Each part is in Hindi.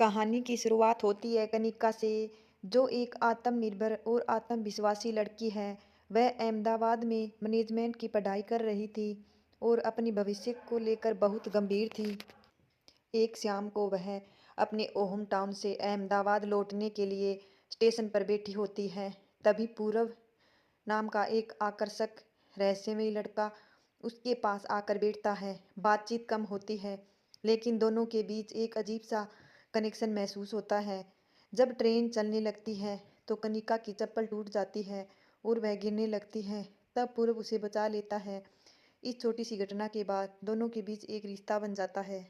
कहानी की शुरुआत होती है कनिका से, जो एक आत्मनिर्भर और आत्मविश्वासी लड़की है। वह अहमदाबाद में मैनेजमेंट की पढ़ाई कर रही थी और अपने भविष्य को लेकर बहुत गंभीर थी। एक शाम को वह अपने होम टाउन से अहमदाबाद लौटने के लिए स्टेशन पर बैठी होती है। तभी पूरव नाम का एक आकर्षक रहस्यमयी लड़का उसके पास आकर बैठता है। बातचीत कम होती है, लेकिन दोनों के बीच एक अजीब सा कनेक्शन महसूस होता है। जब ट्रेन चलने लगती है तो कनिका की चप्पल टूट जाती है और वह गिरने लगती है। तब पूर्व उसे बचा लेता है। इस छोटी सी घटना के बाद दोनों के बीच एक रिश्ता बन जाता है।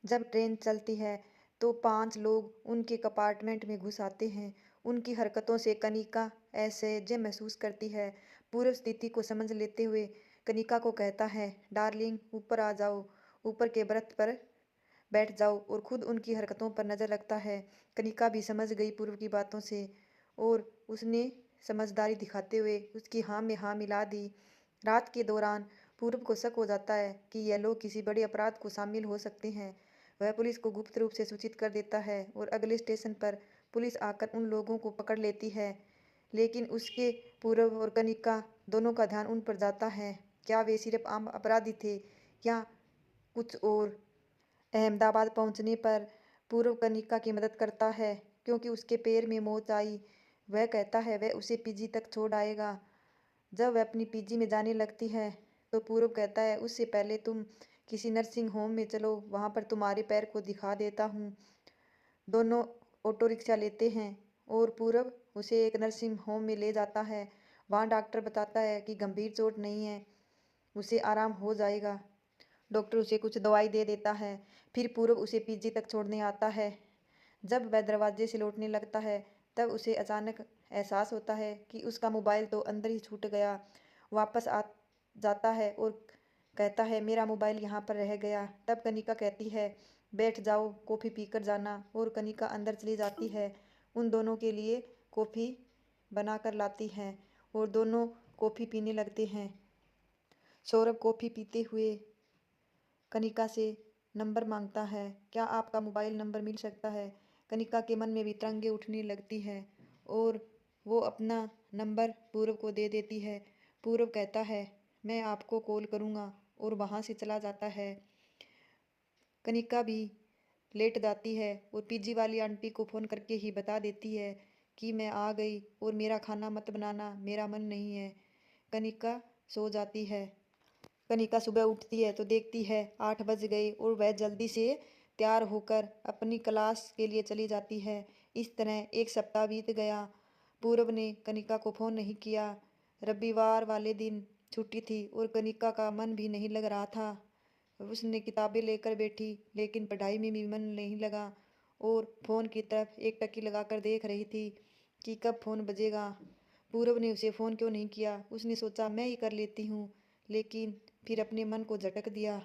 जब ट्रेन चलती है तो 5 लोग उनके कंपार्टमेंट में घुस आते हैं। उनकी हरकतों से कनिका असहज महसूस करती है। पूर्व स्थिति को समझ लेते हुए कनिका को कहता है, डार्लिंग ऊपर आ जाओ, ऊपर के बर्थ पर बैठ जाओ, और खुद उनकी हरकतों पर नज़र रखता है। कनिका भी समझ गई पूर्व की बातों से, और उसने समझदारी दिखाते हुए उसकी हाँ में हाँ मिला दी। रात के दौरान पूर्व को शक हो जाता है कि यह लोग किसी बड़े अपराध को शामिल हो सकते हैं। वह पुलिस को गुप्त रूप से सूचित कर देता है और अगले स्टेशन पर पुलिस आकर उन लोगों को पकड़ लेती है। लेकिन उसके पूर्व और कनिका दोनों का ध्यान उन पर जाता है। क्या वे सिर्फ आम अपराधी थे या कुछ और? अहमदाबाद पहुंचने पर पूर्व कनिका की मदद करता है, क्योंकि उसके पैर में मोच आई। वह कहता है वह उसे पीजी तक छोड़ आएगा। जब वह अपनी पीजी में जाने लगती है तो पूर्व कहता है, उससे पहले तुम किसी नर्सिंग होम में चलो, वहाँ पर तुम्हारे पैर को दिखा देता हूँ। दोनों ऑटो रिक्शा लेते हैं और पूरब उसे एक नर्सिंग होम में ले जाता है। वहाँ डॉक्टर बताता है कि गंभीर चोट नहीं है, उसे आराम हो जाएगा। डॉक्टर उसे कुछ दवाई दे देता है। फिर पूरब उसे पीजी तक छोड़ने आता है। जब वह दरवाजे से लौटने लगता है तब उसे अचानक एहसास होता है कि उसका मोबाइल तो अंदर ही छूट गया। वापस आ जाता है और कहता है, मेरा मोबाइल यहाँ पर रह गया। तब कनिका कहती है, बैठ जाओ, कॉफ़ी पीकर जाना, और कनिका अंदर चली जाती है। उन दोनों के लिए कॉफ़ी बनाकर लाती है और दोनों कॉफ़ी पीने लगते हैं। सौरभ कॉफ़ी पीते हुए कनिका से नंबर मांगता है। क्या आपका मोबाइल नंबर मिल सकता है? कनिका के मन में भी तरंगे उठने लगती है और वो अपना नंबर पूरब को दे देती है। पूरब कहता है, मैं आपको कॉल करूँगा, और वहाँ से चला जाता है। कनिका भी लेट जाती है और पीजी वाली आंटी को फ़ोन करके ही बता देती है कि मैं आ गई और मेरा खाना मत बनाना, मेरा मन नहीं है। कनिका सो जाती है। कनिका सुबह उठती है तो देखती है 8 बज गए और वह जल्दी से तैयार होकर अपनी क्लास के लिए चली जाती है। इस तरह एक सप्ताह बीत गया। पूरब ने कनिका को फ़ोन नहीं किया। रविवार वाले दिन छुट्टी थी और कनिका का मन भी नहीं लग रहा था। उसने किताबें लेकर बैठी, लेकिन पढ़ाई में भी मन नहीं लगा और फ़ोन की तरफ एक टकी लगाकर देख रही थी कि कब फ़ोन बजेगा। पूरब ने उसे फ़ोन क्यों नहीं किया? उसने सोचा मैं ही कर लेती हूँ, लेकिन फिर अपने मन को झटक दिया।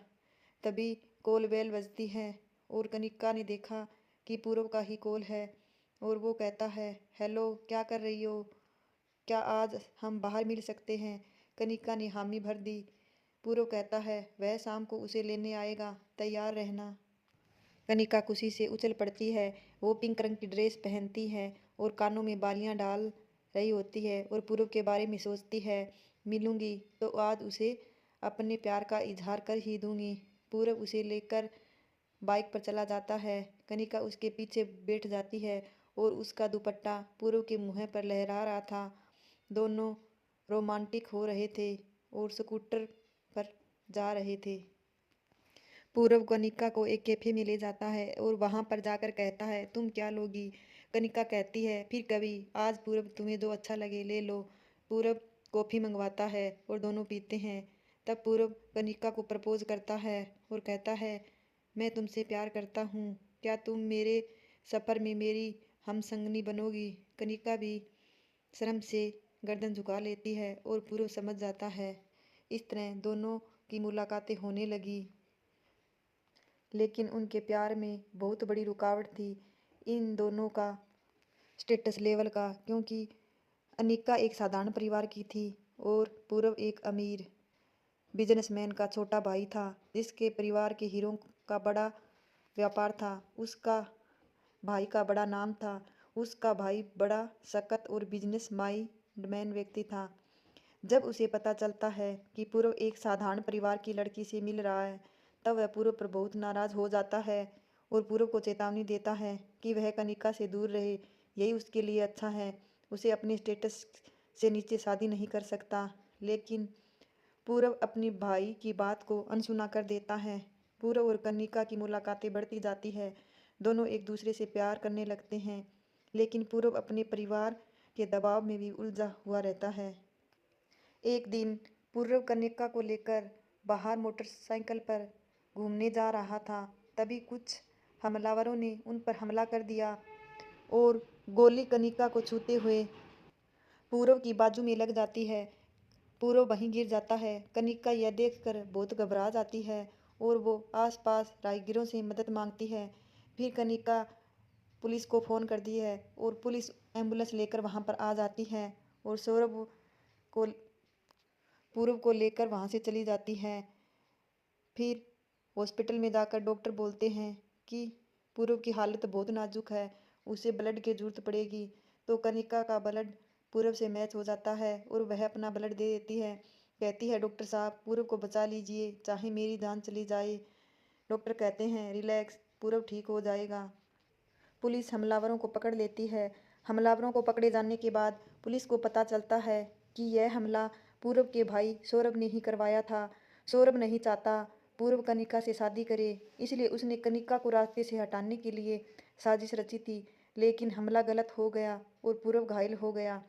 तभी कॉल बेल बजती है और कनिका ने देखा कि पूरब का ही कॉल है, और वो कहता है, हेलो, क्या कर रही हो? क्या आज हम बाहर मिल सकते हैं? कनिका ने हामी भर दी। पूरब कहता है, वह शाम को उसे लेने आएगा, तैयार रहना। कनिका खुशी से उछल पड़ती है। वो पिंक रंग की ड्रेस पहनती है और कानों में बालियां डाल रही होती है और पूरब के बारे में सोचती है, मिलूंगी तो आज उसे अपने प्यार का इजहार कर ही दूंगी। पूरब उसे लेकर बाइक पर चला जाता है। कनिका उसके पीछे बैठ जाती है और उसका दुपट्टा पूरब के मुँह पर लहरा रहा था। दोनों रोमांटिक हो रहे थे और स्कूटर पर जा रहे थे। पूरब कनिका को एक कैफे में ले जाता है और वहां पर जाकर कहता है, तुम क्या लोगी? कनिका कहती है, फिर कभी, आज पूरब तुम्हें जो अच्छा लगे ले लो। पूरब कॉफ़ी मंगवाता है और दोनों पीते हैं। तब पूरब कनिका को प्रपोज करता है और कहता है, मैं तुमसे प्यार करता हूँ, क्या तुम मेरे सफ़र में मेरी हमसंगनी बनोगी? कनिका भी शर्म से गर्दन झुका लेती है और पूरब समझ जाता है। इस तरह दोनों की मुलाकातें होने लगी, लेकिन उनके प्यार में बहुत बड़ी रुकावट थी, इन दोनों का स्टेटस लेवल का, क्योंकि अनिका एक साधारण परिवार की थी और पूरब एक अमीर बिजनेसमैन का छोटा भाई था, जिसके परिवार के हीरो का बड़ा व्यापार था। उसका भाई का बड़ा नाम था। उसका भाई बड़ा सख्त और बिजनेस माइंडमैन व्यक्ति था। जब उसे पता चलता है कि पूर्व एक साधारण परिवार की लड़की से मिल रहा है, तब वह पूर्व पर बहुत नाराज हो जाता है और पूर्व को चेतावनी देता है कि वह कनिका से दूर रहे, यही उसके लिए अच्छा है। उसे अपने स्टेटस से नीचे शादी नहीं कर सकता। लेकिन पूरब अपनी भाई की बात को अनसुना कर देता है। पूरब और कनिका की मुलाकातें बढ़ती जाती है। दोनों एक दूसरे से प्यार करने लगते हैं, लेकिन पूरब अपने परिवार के दबाव में भी उलझा हुआ रहता है। एक दिन पूरब कनिका को लेकर बाहर मोटरसाइकिल पर घूमने जा रहा था। तभी कुछ हमलावरों ने उन पर हमला कर दिया और गोली कनिका को छूते हुए पूरब की बाजू में लग जाती है। पूरब वहीं गिर जाता है। कनिका यह देखकर बहुत घबरा जाती है और वो आसपास राहगीरों से मदद मांगती है। फिर कनिका पुलिस को फ़ोन कर दी है और पुलिस एम्बुलेंस लेकर वहां पर आ जाती है और सौरभ को पूरब को लेकर वहां से चली जाती है। फिर हॉस्पिटल में जाकर डॉक्टर बोलते हैं कि पूरब की हालत बहुत नाजुक है, उसे ब्लड की जरूरत पड़ेगी। तो कनिका का ब्लड पूरब से मैच हो जाता है और वह अपना ब्लड दे देती है। कहती है, डॉक्टर साहब पूरब को बचा लीजिए, चाहे मेरी जान चली जाए। डॉक्टर कहते हैं, रिलैक्स, पूरब ठीक हो जाएगा। पुलिस हमलावरों को पकड़ लेती है। हमलावरों को पकड़े जाने के बाद पुलिस को पता चलता है कि यह हमला पूरब के भाई सौरभ ने ही करवाया था। सौरभ नहीं चाहता पूरब कनिका से शादी करे, इसलिए उसने कनिका को रास्ते से हटाने के लिए साजिश रची थी। लेकिन हमला गलत हो गया और पूरब घायल हो गया।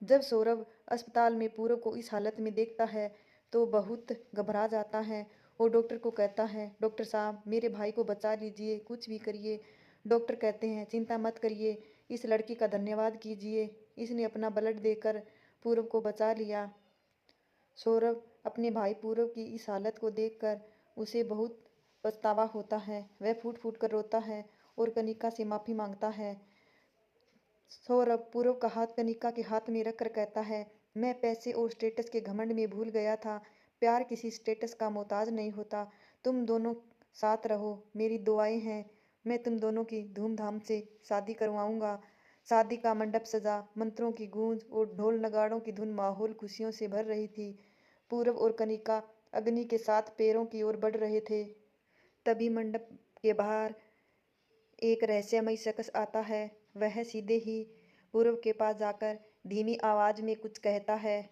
जब सौरभ अस्पताल में पूरब को इस हालत में देखता है तो बहुत घबरा जाता है और डॉक्टर को कहता है, डॉक्टर साहब मेरे भाई को बचा लीजिए, कुछ भी करिए। डॉक्टर कहते हैं, चिंता मत करिए, इस लड़की का धन्यवाद कीजिए, इसने अपना ब्लड देकर पूरब को बचा लिया। सौरभ अपने भाई पूरब की इस हालत को देखकर उसे बहुत पछतावा होता है। वह फूट फूट कर रोता है और कनिका से माफ़ी मांगता है। सौरभ पूरब का हाथ कनिका के हाथ में रखकर कहता है, मैं पैसे और स्टेटस के घमंड में भूल गया था। प्यार किसी स्टेटस का मोहताज नहीं होता। तुम दोनों साथ रहो, मेरी दुआएं हैं। मैं तुम दोनों की धूमधाम से शादी करवाऊंगा। शादी का मंडप सजा, मंत्रों की गूंज और ढोल नगाड़ों की धुन, माहौल खुशियों से भर रही थी। पूरब और कनिका अग्नि के साथ पैरों की ओर बढ़ रहे थे। तभी मंडप के बाहर एक रहस्यमय शख्स आता है। वह सीधे ही पूरब के पास जाकर धीमी आवाज में कुछ कहता है।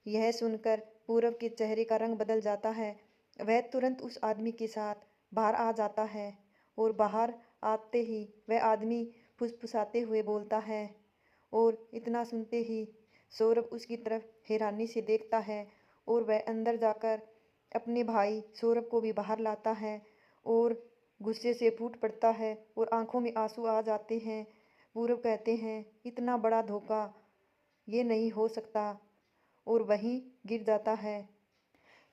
यह सुनकर पूरब के चेहरे का रंग बदल जाता है। वह तुरंत उस आदमी के साथ बाहर आ जाता है और बाहर आते ही वह आदमी फुसफुसाते हुए बोलता है और इतना सुनते ही सौरभ उसकी तरफ हैरानी से देखता है और वह अंदर जाकर अपने भाई सौरभ को भी बाहर लाता है और गुस्से से फूट पड़ता है और आंखों में आंसू आ जाते हैं। पूरब कहते हैं, इतना बड़ा धोखा, ये नहीं हो सकता, और वहीं गिर जाता है।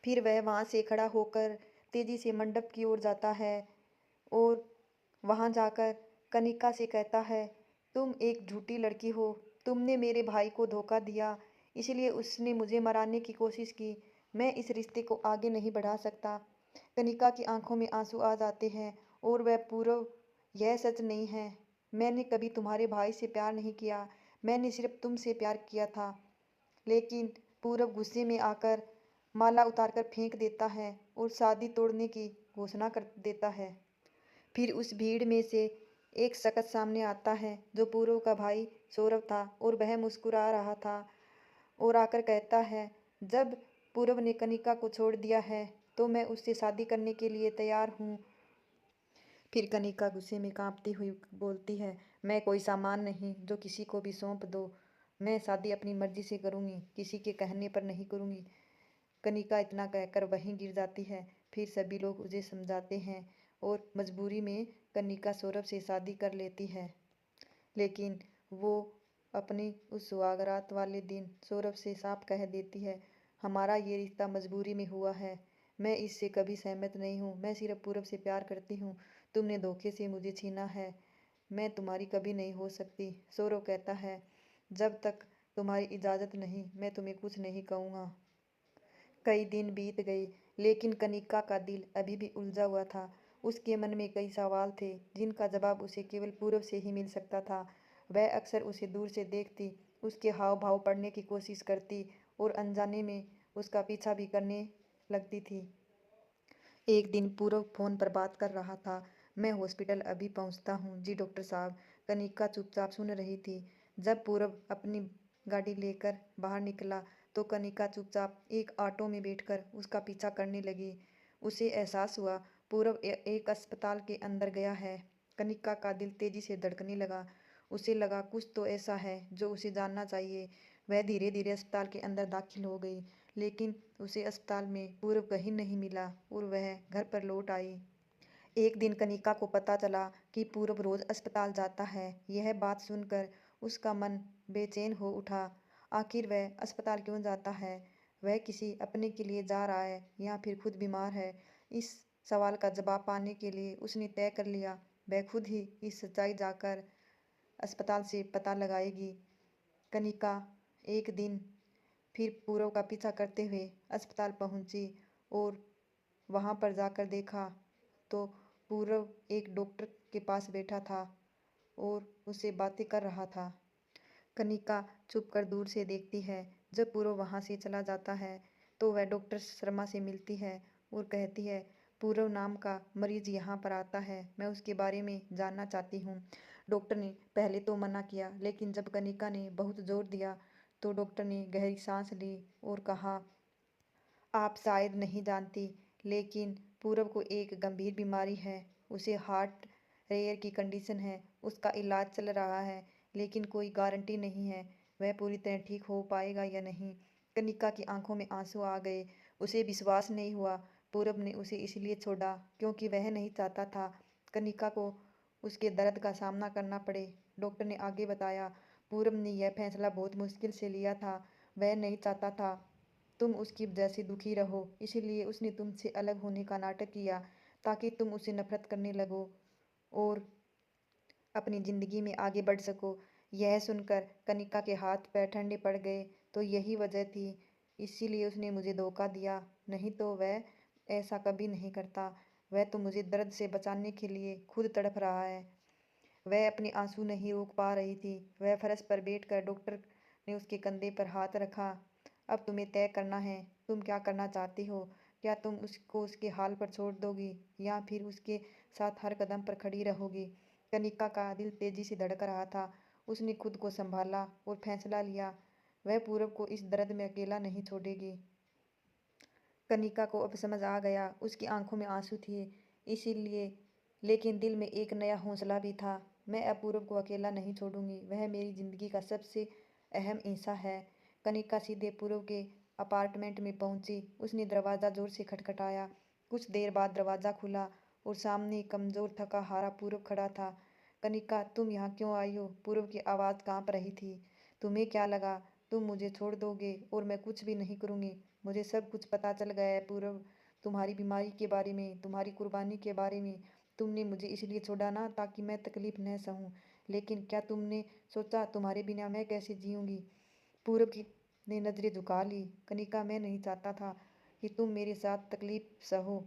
फिर वह वहाँ से खड़ा होकर तेजी से मंडप की ओर जाता है और वहाँ जाकर कनिका से कहता है, तुम एक झूठी लड़की हो, तुमने मेरे भाई को धोखा दिया, इसलिए उसने मुझे मराने की कोशिश की। मैं इस रिश्ते को आगे नहीं बढ़ा सकता। कनिका की आंखों में आंसू आ जाते हैं और वह पूरब, यह सच नहीं है। मैंने कभी तुम्हारे भाई से प्यार नहीं किया, मैंने सिर्फ तुमसे प्यार किया था। लेकिन पूरब गुस्से में आकर माला उतारकर फेंक देता है और शादी तोड़ने की घोषणा कर देता है। फिर उस भीड़ में से एक शख्स सामने आता है जो पूरब का भाई सौरभ था और वह मुस्कुरा रहा था और आकर कहता है, जब पूरब ने कनिका को छोड़ दिया है तो मैं उससे शादी करने के लिए तैयार हूँ। फिर कनिका गुस्से में कांपती हुई बोलती है, मैं कोई सामान नहीं जो किसी को भी सौंप दो। मैं शादी अपनी मर्जी से करूँगी, किसी के कहने पर नहीं करूँगी। कनिका इतना कहकर वहीं गिर जाती है। फिर सभी लोग उसे समझाते हैं और मजबूरी में कनिका सौरभ से शादी कर लेती है। लेकिन वो अपनी उस सुहागरात वाले दिन सौरभ से साफ कह देती है, हमारा ये रिश्ता मजबूरी में हुआ है, मैं इससे कभी सहमत नहीं हूँ, मैं सिर्फ पूरब से प्यार करती हूँ, तुमने धोखे से मुझे छीना है, मैं तुम्हारी कभी नहीं हो सकती। सौरभ कहता है, जब तक तुम्हारी इजाज़त नहीं मैं तुम्हें कुछ नहीं कहूँगा। कई दिन बीत गए लेकिन कनिका का दिल अभी भी उलझा हुआ था। उसके मन में कई सवाल थे जिनका जवाब उसे केवल पूरब से ही मिल सकता था। वह अक्सर उसे दूर से देखती, उसके हाव भाव पढ़ने की कोशिश करती और अनजाने में उसका पीछा भी करने लगती थी। एक दिन पूरब फोन पर बात कर रहा था। मैं हॉस्पिटल अभी पहुंचता हूँ जी डॉक्टर साहब। कनिका चुपचाप सुन रही थी। जब पूरब अपनी गाड़ी लेकर बाहर निकला तो कनिका चुपचाप एक ऑटो में बैठकर उसका पीछा करने लगी। उसे एहसास हुआ पूरब एक अस्पताल के अंदर गया है। कनिका का दिल तेजी से धड़कने लगा। उसे लगा कुछ तो ऐसा है जो उसे जानना चाहिए। वह धीरे धीरे अस्पताल के अंदर दाखिल हो गई, लेकिन उसे अस्पताल में पूरब कहीं नहीं मिला और वह घर पर लौट आई। एक दिन कनिका को पता चला कि पूरब रोज अस्पताल जाता है। यह बात सुनकर उसका मन बेचैन हो उठा। आखिर वह अस्पताल क्यों जाता है? वह किसी अपने के लिए जा रहा है या फिर खुद बीमार है? इस सवाल का जवाब पाने के लिए उसने तय कर लिया वह खुद ही इस सच्चाई जाकर अस्पताल से पता लगाएगी। कनिका एक दिन फिर पूरव का पीछा करते हुए अस्पताल पहुंची और वहां पर जाकर देखा तो पूरव एक डॉक्टर के पास बैठा था और उससे बातें कर रहा था। कनिका छुपकर दूर से देखती है। जब पूरव वहां से चला जाता है तो वह डॉक्टर शर्मा से मिलती है और कहती है, पूरव नाम का मरीज यहाँ पर आता है, मैं उसके बारे में जानना चाहती हूँ। डॉक्टर ने पहले तो मना किया, लेकिन जब कनिका ने बहुत जोर दिया तो डॉक्टर ने गहरी सांस ली और कहा, आप शायद नहीं जानती, लेकिन पूरब को एक गंभीर बीमारी है। उसे हार्ट रेयर की कंडीशन है। उसका इलाज चल रहा है, लेकिन कोई गारंटी नहीं है वह पूरी तरह ठीक हो पाएगा या नहीं। कनिका की आंखों में आंसू आ गए। उसे विश्वास नहीं हुआ पूरब ने उसे इसलिए छोड़ा क्योंकि वह नहीं चाहता था कनिका को उसके दर्द का सामना करना पड़े। डॉक्टर ने आगे बताया, पूरब ने यह फैसला बहुत मुश्किल से लिया था। वह नहीं चाहता था तुम उसकी वजह से दुखी रहो, इसीलिए उसने तुमसे अलग होने का नाटक किया ताकि तुम उसे नफरत करने लगो और अपनी जिंदगी में आगे बढ़ सको। यह सुनकर कनिका के हाथ पैर ठंडे पड़ गए। तो यही वजह थी, इसीलिए उसने मुझे धोखा दिया, नहीं तो वह ऐसा कभी नहीं करता। वह तो मुझे दर्द से बचाने के लिए खुद तड़प रहा है। वह अपने आंसू नहीं रोक पा रही थी। वह फर्श पर बैठकर डॉक्टर ने उसके कंधे पर हाथ रखा। अब तुम्हें तय करना है, तुम क्या करना चाहती हो? क्या तुम उसको उसके हाल पर छोड़ दोगी या फिर उसके साथ हर कदम पर खड़ी रहोगी? कनिका का दिल तेजी से धड़क रहा था। उसने खुद को संभाला और फैसला लिया, वह पूरब को इस दर्द में अकेला नहीं छोड़ेगी। कनिका को अब समझ आ गया, उसकी आंखों में आंसू थे इसीलिए, लेकिन दिल में एक नया हौसला भी था। मैं अब पूरब को अकेला नहीं छोड़ूंगी, वह मेरी जिंदगी का सबसे अहम हिस्सा है। कनिका सीधे पूरब के अपार्टमेंट में पहुंची। उसने दरवाज़ा जोर से खटखटाया। कुछ देर बाद दरवाज़ा खुला और सामने कमजोर थका हारा पूरब खड़ा था। कनिका, तुम यहाँ क्यों आई हो? पूरब की आवाज़ कांप रही थी। तुम्हें क्या लगा तुम मुझे छोड़ दोगे और मैं कुछ भी नहीं करूँगी? मुझे सब कुछ पता चल गया है पूरब, तुम्हारी बीमारी के बारे में, तुम्हारी कुर्बानी के बारे में। तुमने मुझे इसलिए छोड़ा ना ताकि मैं तकलीफ न सहूँ, लेकिन क्या तुमने सोचा तुम्हारे बिना मैं कैसे जीऊँगी? पूरब की ने नजरें झुका ली। कनिका, मैं नहीं चाहता था कि तुम मेरे साथ तकलीफ सहो।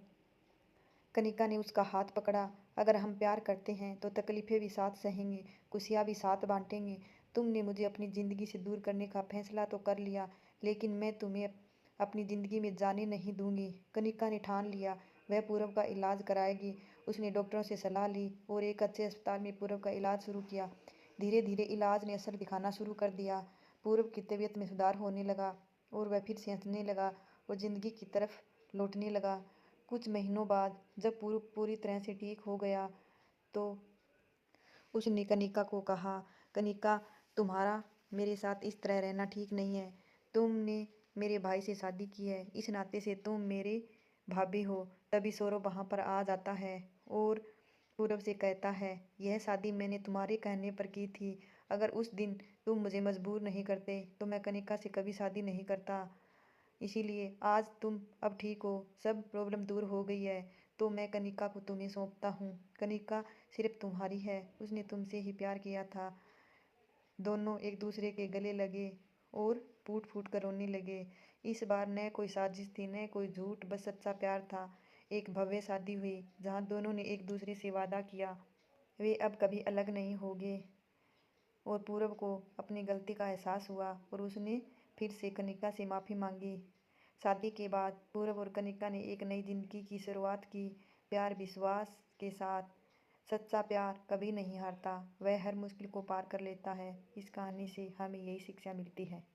कनिका ने उसका हाथ पकड़ा। अगर हम प्यार करते हैं तो तकलीफें भी साथ सहेंगे, खुशियाँ भी साथ बांटेंगे। तुमने मुझे अपनी ज़िंदगी से दूर करने का फैसला तो कर लिया, लेकिन मैं तुम्हें अपनी ज़िंदगी में जाने नहीं दूंगी। कनिका ने ठान लिया वह पूरब का इलाज कराएगी। उसने डॉक्टरों से सलाह ली और एक अच्छे अस्पताल में पूरब का इलाज शुरू किया। धीरे धीरे इलाज ने असर दिखाना शुरू कर दिया। पूरब की तबीयत में सुधार होने लगा और वह फिर से हंसने लगा और ज़िंदगी की तरफ लौटने लगा। कुछ महीनों बाद जब पूरब पूरी तरह से ठीक हो गया तो उसने कनिका को कहा, कनिका, तुम्हारा मेरे साथ इस तरह रहना ठीक नहीं है। तुमने मेरे भाई से शादी की है, इस नाते से तुम मेरे भाभी हो। तभी सौरभ वहाँ पर आ जाता है और पूरब से कहता है, यह शादी मैंने तुम्हारे कहने पर की थी। अगर उस दिन तुम मुझे मजबूर नहीं करते तो मैं कनिका से कभी शादी नहीं करता। इसीलिए आज तुम अब ठीक हो, सब प्रॉब्लम दूर हो गई है, तो मैं कनिका को तुम्हें सौंपता हूँ। कनिका सिर्फ तुम्हारी है, उसने तुमसे ही प्यार किया था। दोनों एक दूसरे के गले लगे और फूट फूट कर रोने लगे। इस बार न कोई साजिश थी न कोई झूठ, बस सच्चा प्यार था। एक भव्य शादी हुई जहाँ दोनों ने एक दूसरे से वादा किया वे अब कभी अलग नहीं होंगे। और पूरब को अपनी गलती का एहसास हुआ और उसने फिर से कनिका से माफ़ी मांगी। शादी के बाद पूरब और कनिका ने एक नई जिंदगी की शुरुआत की, प्यार विश्वास के साथ। सच्चा प्यार कभी नहीं हारता, वह हर मुश्किल को पार कर लेता है। इस कहानी से हमें यही शिक्षा मिलती है।